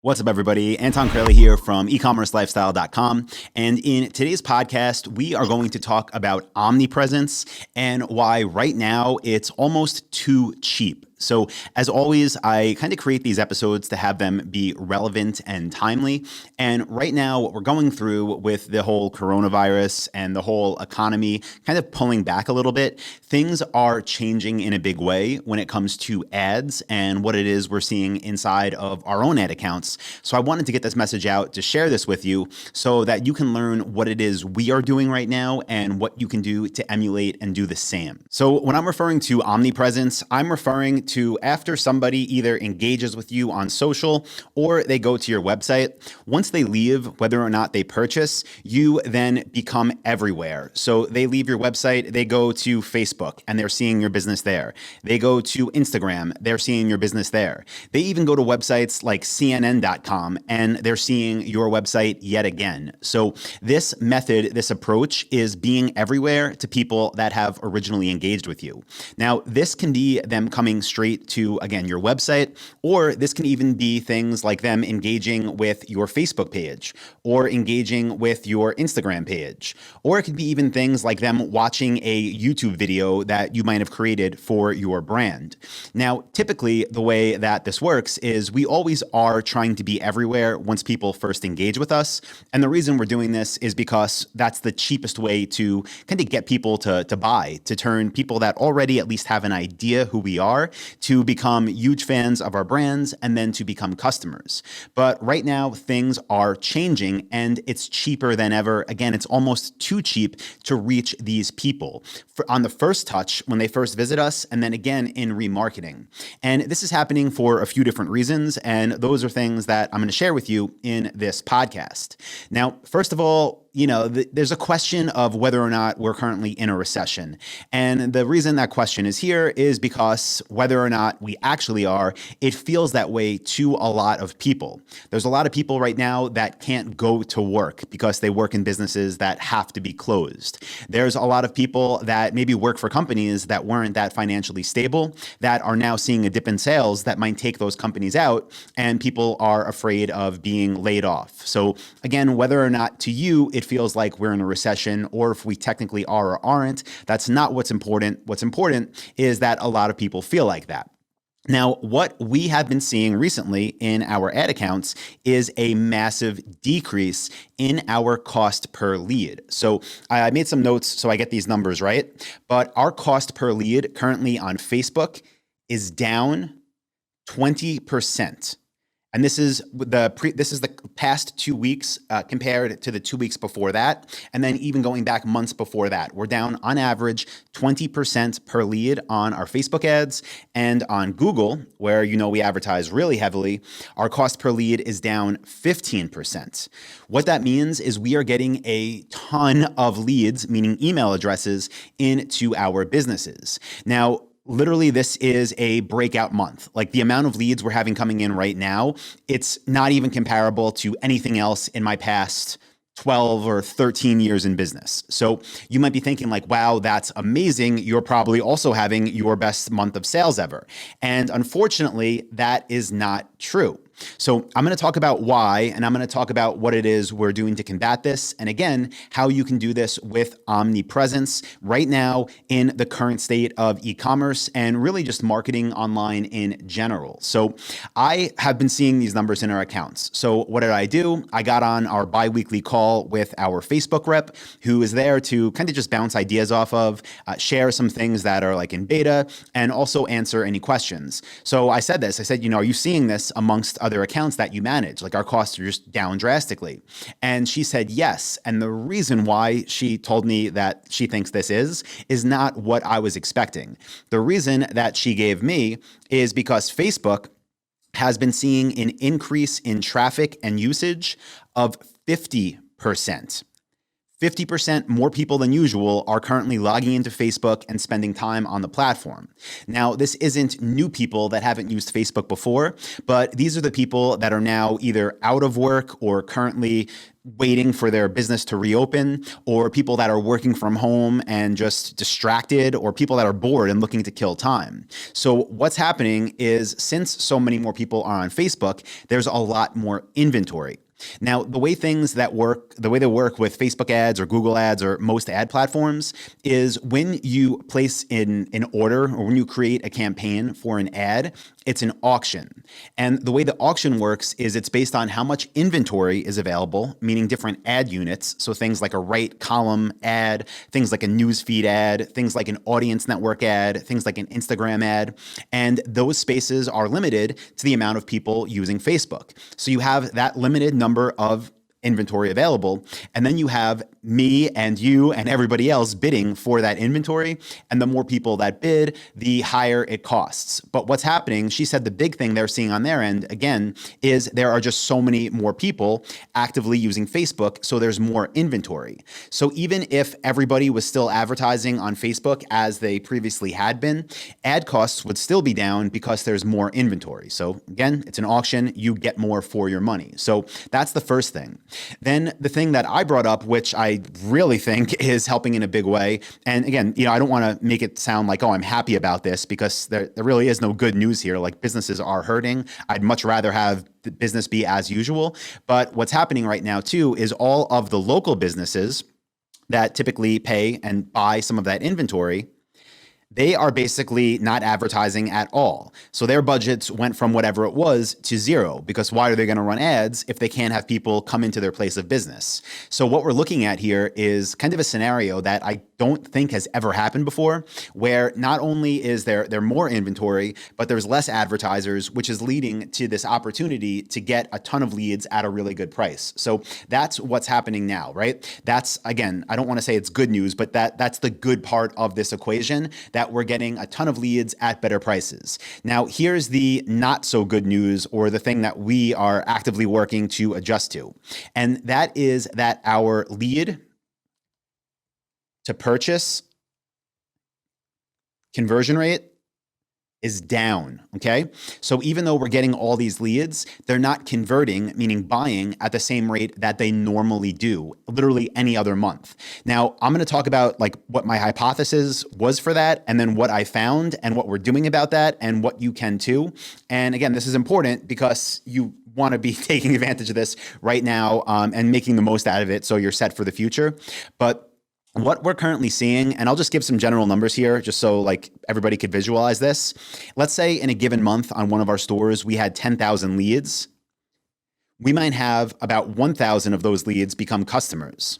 What's up, everybody? Anton Kraly here from eCommerceLifestyle.com. And in today's podcast, we are going to talk about Omnipresence and why right now it's almost too cheap. So as always, I kind of create these episodes to have them be relevant and timely. And right now, what we're going through with the whole coronavirus and the whole economy kind of pulling back a little bit, things are changing in a big way when it comes to ads and what it is we're seeing inside of our own ad accounts. So I wanted to get this message out to share this with you so that you can learn what it is we are doing right now and what you can do to emulate and do the same. So when I'm referring to omnipresence, I'm referring to after somebody either engages with you on social or they go to your website, once they leave, whether or not they purchase, you then become everywhere. So they leave your website, they go to Facebook and they're seeing your business there. They go to Instagram, they're seeing your business there. They even go to websites like CNN.com and they're seeing your website yet again. So this method, this approach is being everywhere to people that have originally engaged with you. Now, this can be them coming straight to, again, your website, or this can even be things like them engaging with your Facebook page or engaging with your Instagram page. Or it could be even things like them watching a YouTube video that you might have created for your brand. Now, typically the way that this works is we always are trying to be everywhere once people first engage with us. And the reason we're doing this is because that's the cheapest way to kind of get people to buy, to turn people that already at least have an idea who we are to become huge fans of our brands and then to become customers. But right now things are changing and it's cheaper than ever. Again, it's almost too cheap to reach these people on the first touch when they first visit us, and then again in remarketing. And this is happening for a few different reasons, and those are things that I'm going to share with you in this podcast. Now, first of all, there's a question of whether or not we're currently in a recession. And the reason that question is here is because whether or not we actually are, it feels that way to a lot of people. There's a lot of people right now that can't go to work because they work in businesses that have to be closed. There's a lot of people that maybe work for companies that weren't that financially stable that are now seeing a dip in sales that might take those companies out, and people are afraid of being laid off. So again, whether or not to you it feels like we're in a recession, or if we technically are or aren't, that's not what's important. What's important is that a lot of people feel like that. Now, what we have been seeing recently in our ad accounts is a massive decrease in our cost per lead. So I made some notes so I get these numbers right, but our cost per lead currently on Facebook is down 20%. And this is the past 2 weeks compared to the 2 weeks before that. And then even going back months before that, we're down on average 20% per lead on our Facebook ads. And on Google, where we advertise really heavily, our cost per lead is down 15%. What that means is we are getting a ton of leads, meaning email addresses, into our businesses. Now, literally, this is a breakout month. Like the amount of leads we're having coming in right now, it's not even comparable to anything else in my past 12 or 13 years in business. So you might be thinking like, wow, that's amazing. You're probably also having your best month of sales ever. And unfortunately, that is not true. So I'm going to talk about why, and I'm going to talk about what it is we're doing to combat this. And again, how you can do this with Omnipresence right now in the current state of e-commerce and really just marketing online in general. So I have been seeing these numbers in our accounts. So what did I do? I got on our bi-weekly call with our Facebook rep, who is there to kind of just bounce ideas off of, share some things that are like in beta, and also answer any questions. So I said, are you seeing this amongst other accounts that you manage? Like our costs are just down drastically. And she said yes. And the reason why she told me that she thinks this is not what I was expecting. The reason that she gave me is because Facebook has been seeing an increase in traffic and usage of 50%. 50% more people than usual are currently logging into Facebook and spending time on the platform. Now, this isn't new people that haven't used Facebook before, but these are the people that are now either out of work or currently waiting for their business to reopen, or people that are working from home and just distracted, or people that are bored and looking to kill time. So what's happening is, since so many more people are on Facebook, there's a lot more inventory. Now, the way they work with Facebook ads or Google ads or most ad platforms is when you place in an order or when you create a campaign for an ad, it's an auction. And the way the auction works is it's based on how much inventory is available, meaning different ad units. So things like a right column ad, things like a newsfeed ad, things like an audience network ad, things like an Instagram ad. And those spaces are limited to the amount of people using Facebook. So you have that limited number of inventory available, and then you have me and you and everybody else bidding for that inventory, and the more people that bid, the higher it costs. But what's happening, she said the big thing they're seeing on their end, again, is there are just so many more people actively using Facebook, so there's more inventory. So even if everybody was still advertising on Facebook as they previously had been, ad costs would still be down because there's more inventory. So again, it's an auction, you get more for your money. So that's the first thing. Then the thing that I brought up, which I really think is helping in a big way, and again, I don't want to make it sound like, oh, I'm happy about this, because there really is no good news here. Like, businesses are hurting. I'd much rather have the business be as usual. But what's happening right now too is all of the local businesses that typically pay and buy some of that inventory, they are basically not advertising at all. So their budgets went from whatever it was to zero, because why are they going to run ads if they can't have people come into their place of business? So what we're looking at here is kind of a scenario that I don't think has ever happened before, where not only is there more inventory, but there's less advertisers, which is leading to this opportunity to get a ton of leads at a really good price. So that's what's happening now, right? That's, again, I don't want to say it's good news, but that's the good part of this equation, that we're getting a ton of leads at better prices. Now, here's the not so good news, or the thing that we are actively working to adjust to. And that is that our lead to purchase conversion rate is down, okay? So even though we're getting all these leads, they're not converting, meaning buying, at the same rate that they normally do, literally any other month. Now, I'm gonna talk about like what my hypothesis was for that, and then what I found and what we're doing about that, and what you can too. And again, this is important because you want to be taking advantage of this right now and making the most out of it so you're set for the future. But what we're currently seeing, and I'll just give some general numbers here just so like everybody could visualize this. Let's say in a given month on one of our stores, we had 10,000 leads. We might have about 1,000 of those leads become customers.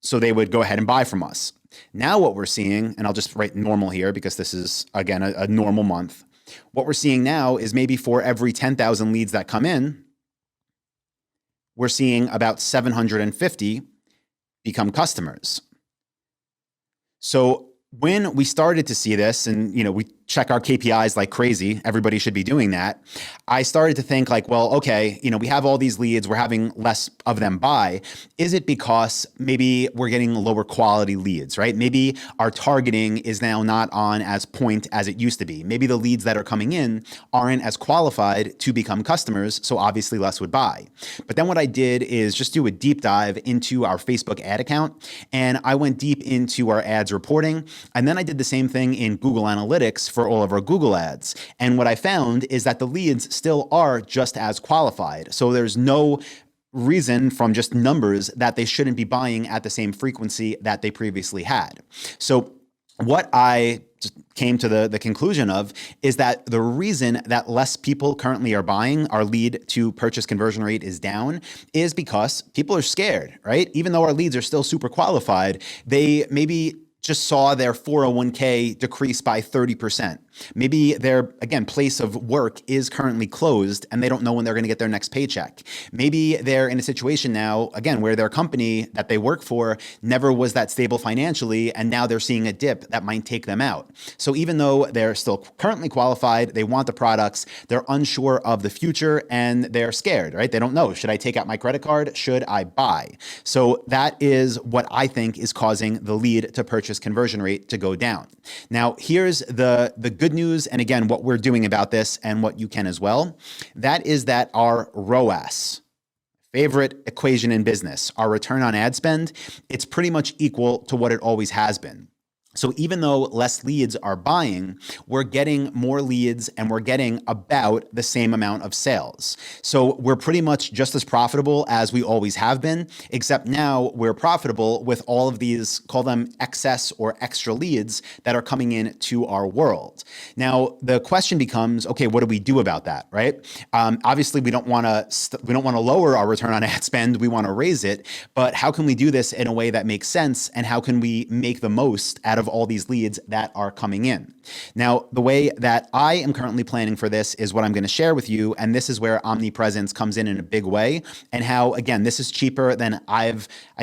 So they would go ahead and buy from us. Now what we're seeing, and I'll just write normal here because this is, again, a normal month. What we're seeing now is maybe for every 10,000 leads that come in, we're seeing about 750 become customers. So when we started to see this, and we check our KPIs like crazy, everybody should be doing that, I started to think like, well, okay, we have all these leads, we're having less of them buy. Is it because maybe we're getting lower quality leads, right? Maybe our targeting is now not on as point as it used to be. Maybe the leads that are coming in aren't as qualified to become customers, so obviously less would buy. But then what I did is just do a deep dive into our Facebook ad account, and I went deep into our ads reporting, and then I did the same thing in Google Analytics for all of our Google ads. And what I found is that the leads still are just as qualified. So there's no reason from just numbers that they shouldn't be buying at the same frequency that they previously had. So what I just came to the conclusion of is that the reason that less people currently are buying, our lead to purchase conversion rate is down, is because people are scared, right? Even though our leads are still super qualified, they maybe just saw their 401k decrease by 30%. Maybe their, again, place of work is currently closed and they don't know when they're going to get their next paycheck. Maybe they're in a situation now, again, where their company that they work for never was that stable financially, and now they're seeing a dip that might take them out. So even though they're still currently qualified, they want the products, they're unsure of the future, and they're scared, right? They don't know, should I take out my credit card? Should I buy? So that is what I think is causing the lead to purchase conversion rate to go down. Now, here's the good news, and again, what we're doing about this and what you can as well. That is that our ROAS, favorite equation in business, our return on ad spend, it's pretty much equal to what it always has been. So even though less leads are buying, we're getting more leads and we're getting about the same amount of sales. So we're pretty much just as profitable as we always have been, except now we're profitable with all of these, call them excess or extra leads that are coming in to our world. Now, the question becomes, okay, what do we do about that, right? Obviously, we don't want to lower our return on ad spend. We want to raise it, but how can we do this in a way that makes sense? And how can we make the most out of all these leads that are coming in? Now, the way that I am currently planning for this is what I'm going to share with you. And this is where Omnipresence comes in a big way, and how, again, this is cheaper than I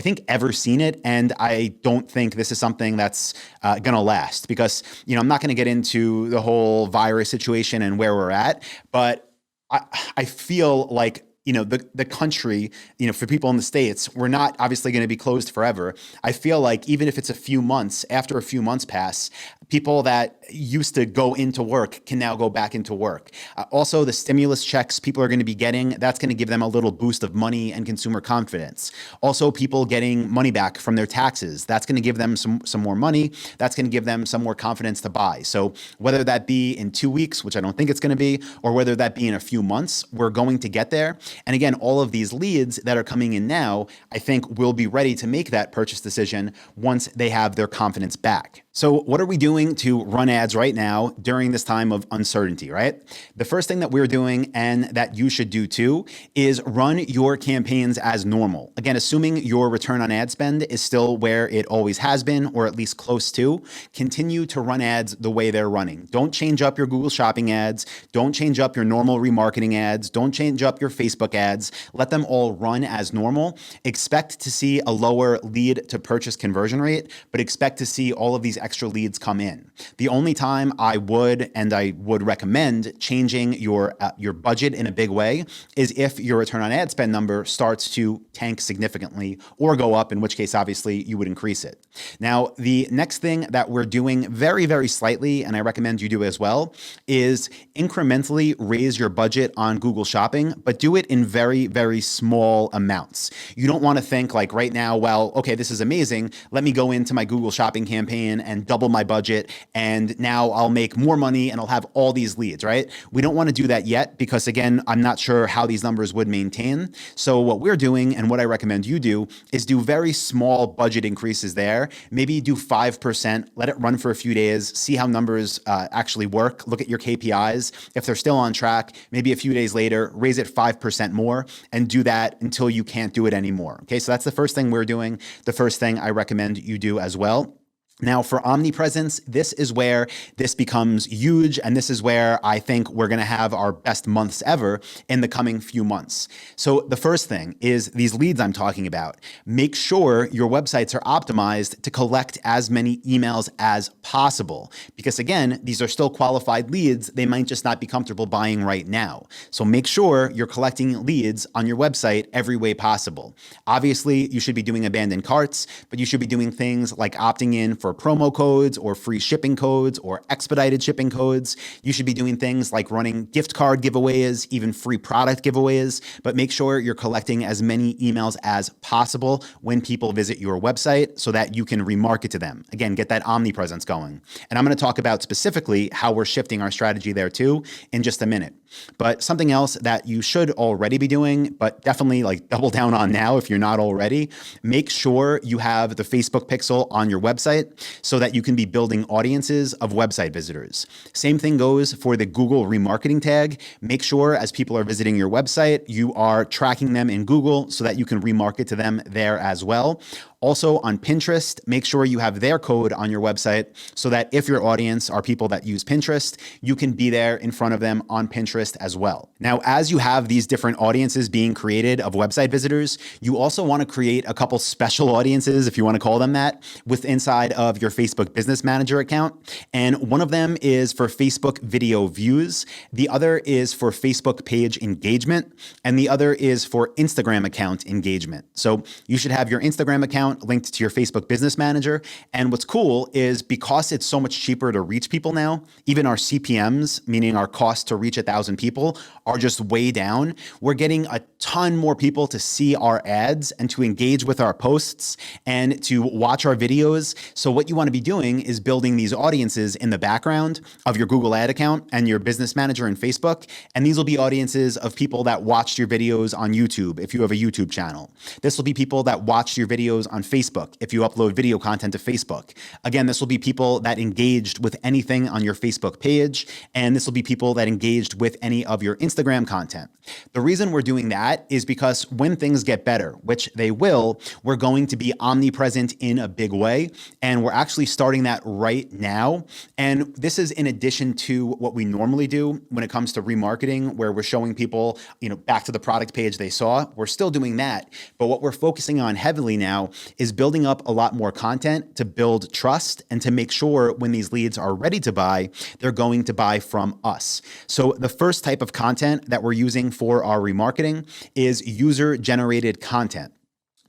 think, ever seen it. And I don't think this is something that's going to last, because, I'm not going to get into the whole virus situation and where we're at, but I feel like, the country, for people in the States, we're not obviously going to be closed forever. I feel like even if it's a few months, after a few months pass, people that used to go into work can now go back into work. Also, the stimulus checks people are going to be getting, that's going to give them a little boost of money and consumer confidence. Also, people getting money back from their taxes, that's going to give them some more money. That's going to give them some more confidence to buy. So whether that be in 2 weeks, which I don't think it's going to be, or whether that be in a few months, we're going to get there. And again, all of these leads that are coming in now, I think will be ready to make that purchase decision once they have their confidence back. So what are we doing to run ads right now during this time of uncertainty, right? The first thing that we're doing, and that you should do too, is run your campaigns as normal. Again, assuming your return on ad spend is still where it always has been, or at least close to, continue to run ads the way they're running. Don't change up your Google Shopping ads. Don't change up your normal remarketing ads. Don't change up your Facebook ads. Let them all run as normal. Expect to see a lower lead to purchase conversion rate, but expect to see all of these extra leads come in. The only time I would recommend changing your budget in a big way is if your return on ad spend number starts to tank significantly or go up, in which case, obviously, you would increase it. Now, the next thing that we're doing very, very slightly, and I recommend you do as well, is incrementally raise your budget on Google Shopping, but do it in very, very small amounts. You don't want to think like right now, well, okay, this is amazing. Let me go into my Google Shopping campaign and double my budget, and now I'll make more money and I'll have all these leads, right? We don't want to do that yet, because again, I'm not sure how these numbers would maintain. So what we're doing, and what I recommend you do, is do very small budget increases there. Maybe do 5%, let it run for a few days, see how numbers actually work, look at your KPIs. If they're still on track, maybe a few days later, raise it 5% more, and do that until you can't do it anymore. Okay, so that's the first thing we're doing, the first thing I recommend you do as well. Now, for Omnipresence, this is where this becomes huge, and this is where I think we're going to have our best months ever in the coming few months. So the first thing is these leads I'm talking about. Make sure your websites are optimized to collect as many emails as possible, because again, these are still qualified leads. They might just not be comfortable buying right now. So make sure you're collecting leads on your website every way possible. Obviously, you should be doing abandoned carts, but you should be doing things like opting in for promo codes or free shipping codes or expedited shipping codes. You should be doing things like running gift card giveaways, even free product giveaways, but make sure you're collecting as many emails as possible when people visit your website so that you can remarket to them. Again, get that omnipresence going. And I'm going to talk about specifically how we're shifting our strategy there too in just a minute. But something else that you should already be doing, but definitely like double down on now if you're not already, make sure you have the Facebook pixel on your website so that you can be building audiences of website visitors. Same thing goes for the Google remarketing tag. Make sure as people are visiting your website, you are tracking them in Google so that you can remarket to them there as well. Also on Pinterest, make sure you have their code on your website so that if your audience are people that use Pinterest, you can be there in front of them on Pinterest as well. Now, as you have these different audiences being created of website visitors, you also want to create a couple special audiences, if you want to call them that, with inside of your Facebook Business Manager account. And one of them is for Facebook video views. The other is for Facebook page engagement. And the other is for Instagram account engagement. So you should have your Instagram account linked to your Facebook Business Manager. And what's cool is because it's so much cheaper to reach people now, even our CPMs, meaning our cost to reach 1,000 people, are just way down. We're getting a ton more people to see our ads and to engage with our posts and to watch our videos. So what you want to be doing is building these audiences in the background of your Google Ad account and your Business Manager in Facebook. And these will be audiences of people that watched your videos on YouTube if you have a YouTube channel. This will be people that watched your videos on Facebook if you upload video content to Facebook. Again, this will be people that engaged with anything on your Facebook page, and this will be people that engaged with any of your Instagram content. The reason we're doing that is because when things get better, which they will, we're going to be omnipresent in a big way, and we're actually starting that right now. And this is in addition to what we normally do when it comes to remarketing, where we're showing people, back to the product page they saw. We're still doing that, but what we're focusing on heavily now is building up a lot more content to build trust and to make sure when these leads are ready to buy, they're going to buy from us. So the first type of content that we're using for our remarketing is user-generated content.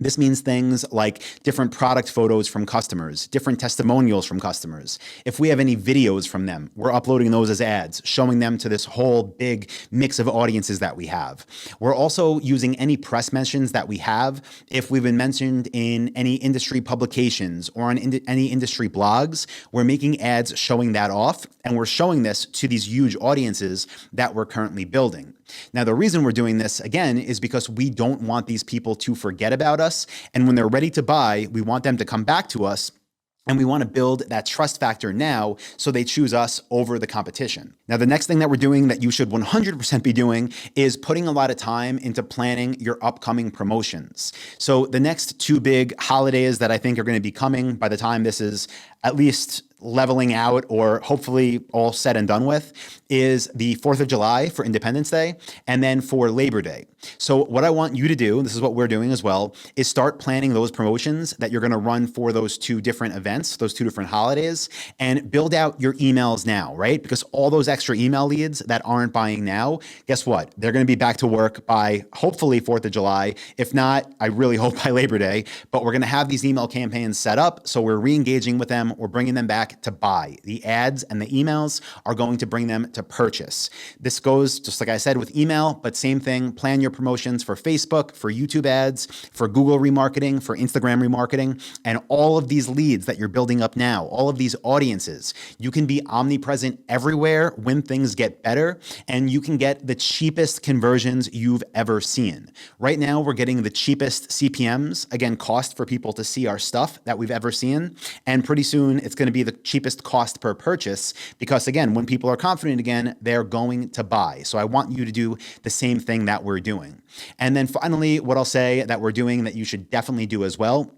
This means things like different product photos from customers, different testimonials from customers. If we have any videos from them, we're uploading those as ads, showing them to this whole big mix of audiences that we have. We're also using any press mentions that we have. If we've been mentioned in any industry publications or on any industry blogs, we're making ads showing that off, and we're showing this to these huge audiences that we're currently building. Now, the reason we're doing this, again, is because we don't want these people to forget about us. And when they're ready to buy, we want them to come back to us. And we want to build that trust factor now so they choose us over the competition. Now, the next thing that we're doing that you should 100% be doing is putting a lot of time into planning your upcoming promotions. So the next two big holidays that I think are going to be coming by the time this is at least leveling out or hopefully all said and done with is the 4th of July for Independence Day and then for Labor Day. So what I want you to do, this is what we're doing as well, is start planning those promotions that you're going to run for those two different events, those two different holidays, and build out your emails now, right? Because all those extra email leads that aren't buying now, guess what? They're going to be back to work by hopefully 4th of July. If not, I really hope by Labor Day, but we're going to have these email campaigns set up. So we're re-engaging with them. We're bringing them back to buy. The ads and the emails are going to bring them to purchase. This goes, just like I said, with email, but same thing. Plan your promotions for Facebook, for YouTube ads, for Google remarketing, for Instagram remarketing, and all of these leads that you're building up now, all of these audiences. You can be omnipresent everywhere when things get better, and you can get the cheapest conversions you've ever seen. Right now, we're getting the cheapest CPMs, again, cost for people to see our stuff that we've ever seen. And pretty soon, it's going to be the cheapest cost per purchase because, again, when people are confident again, they're going to buy. So I want you to do the same thing that we're doing. And then finally, what I'll say that we're doing that you should definitely do as well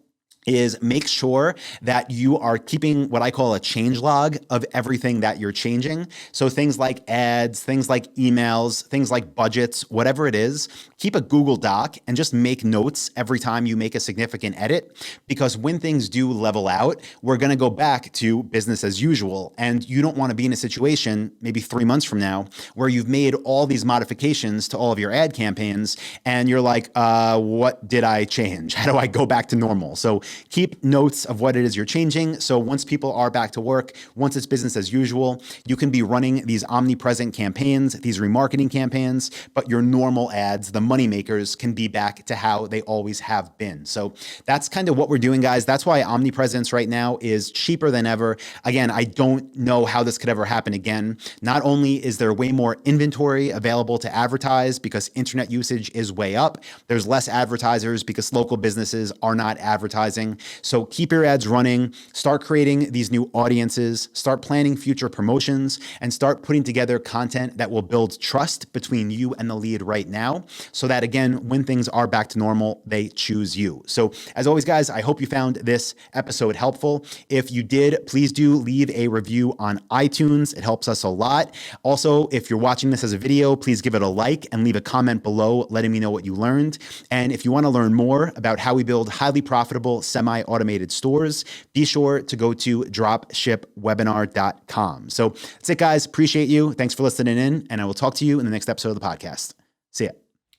is make sure that you are keeping what I call a change log of everything that you're changing. So things like ads, things like emails, things like budgets, whatever it is, keep a Google Doc and just make notes every time you make a significant edit, because when things do level out, we're going to go back to business as usual. And you don't want to be in a situation maybe 3 months from now where you've made all these modifications to all of your ad campaigns and you're like, what did I change? How do I go back to normal? So keep notes of what it is you're changing. So once people are back to work, once it's business as usual, you can be running these omnipresent campaigns, these remarketing campaigns, but your normal ads, the money makers, can be back to how they always have been. So that's kind of what we're doing, guys. That's why Omnipresence right now is cheaper than ever. Again, I don't know how this could ever happen again. Not only is there way more inventory available to advertise because internet usage is way up, there's less advertisers because local businesses are not advertising. advertising. So keep your ads running, start creating these new audiences, start planning future promotions, and start putting together content that will build trust between you and the lead right now, so that again, when things are back to normal, they choose you. So as always, guys, I hope you found this episode helpful. If you did, please do leave a review on iTunes. It helps us a lot. Also, if you're watching this as a video, please give it a like and leave a comment below letting me know what you learned. And if you want to learn more about how we build highly profitable semi-automated stores, be sure to go to dropshipwebinar.com. So that's it, guys. Appreciate you. Thanks for listening in, and I will talk to you in the next episode of the podcast. See ya.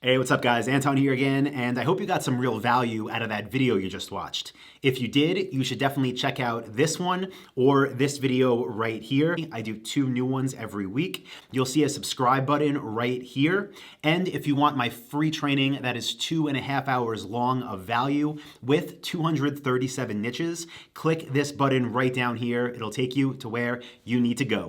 Hey, what's up, guys? Anton here again, and I hope you got some real value out of that video you just watched. If you did, you should definitely check out this one or this video right here. I do 2 new ones every week. You'll see a subscribe button right here. And if you want my free training that is 2.5 hours long of value with 237 niches, click this button right down here. It'll take you to where you need to go.